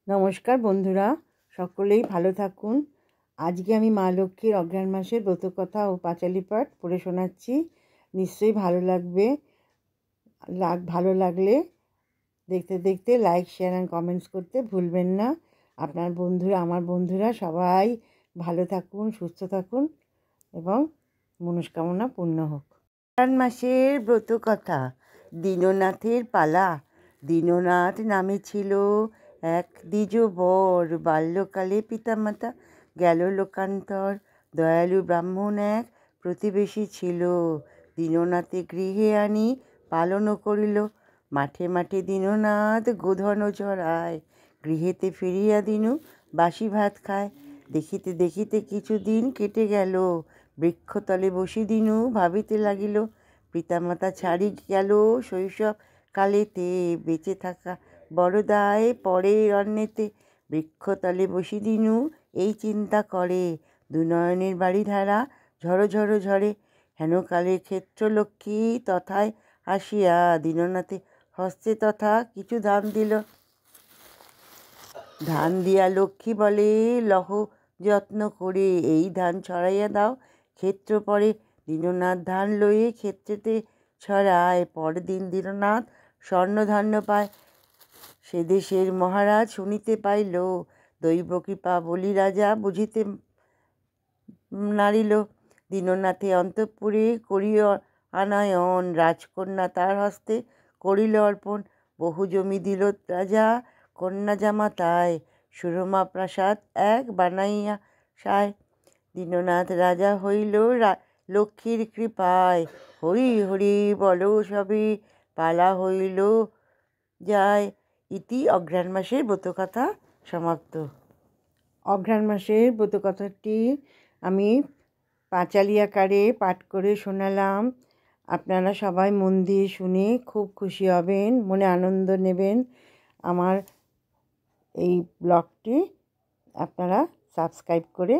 নমস্কার বন্ধুরা, সকলেই ভালো থাকুন। আজকে আমি মা লক্ষ্মীর অঘ্রাণ মাসের ব্রতকথা ও পাঁচালী পাঠ পড়ে শোনাচ্ছি। নিশ্চয়ই ভালো লাগবে। ভালো লাগলে দেখতে দেখতে লাইক, শেয়ার অ্যান্ড কমেন্টস করতে ভুলবেন না। আপনার বন্ধুরা, আমার বন্ধুরা সবাই ভালো থাকুন, সুস্থ থাকুন এবং মনস্কামনা পূর্ণ হোক। অঘ্রাণ মাসের ব্রতকথা। দীননাথের পালা। দীননাথ নামে ছিল এক দ্বিজ বর। বাল্যকালে পিতামাতা গেল লোকান্তর। দয়ালু ব্রাহ্মণ এক প্রতিবেশী ছিল। দীননাথে গৃহে আনি পালনও করিল। মাঠে মাঠে দীননাথ গোধন চড়ায়। গৃহেতে ফিরিয়া দিনু বাসি ভাত খায়। দেখিতে দেখিতে কিছুদিন কেটে গেল। বৃক্ষতলে বসি দিনু ভাবিতে লাগিল। পিতামাতা ছাড়ি গেল শৈশব কালেতে। বেঁচে থাকা বড় দায় পরের অন্নেতে। বৃক্ষতলে বসি দিনু এই চিন্তা করে। দুনয়নের বাড়ি ধারা ঝড়ো ঝড়ো ঝরে। হেনকালে ক্ষেত্রলক্ষ্মী তথায় আসিয়া দীননাথে হস্তে তথা কিছু ধান দিল। ধান দিয়া লক্ষ্মী বলে, লহ যত্ন করে এই ধান ছড়াইয়া দাও ক্ষেত্র পরে। দীননাথ ধান লয়ে ক্ষেত্রেতে ছড়ায়। পরদিন দীননাথ স্বর্ণধান্য পায়। সে দেশের মহারাজ শুনিতে পাইল। দৈব কৃপা বলি রাজা বুঝিতে নারিল। দীননাথে অন্তঃপুরে করিয়া আনায়ন। রাজকন্যা তার হস্তে করিল অর্পণ। বহু জমি দিল রাজা কন্যা জামাতায়। সুরমা প্রাসাদ এক বানাইয়া সায়। দীননাথ রাজা হইল লক্ষ্মীর কৃপায়। হরি হরি বলো সবে পালা হইল যায়। ইতি অঘ্রাণ মাসের ব্রতকথা সমাপ্ত। অঘ্রাণ মাসের ব্রতকথাটি আমি পাঁচালী আকারে পাঠ করে শোনালাম। আপনারা সবাই মন দিয়ে শুনে খুব খুশি হবেন, মনে আনন্দ নেবেন। আমার এই ব্লগটি আপনারা সাবস্ক্রাইব করে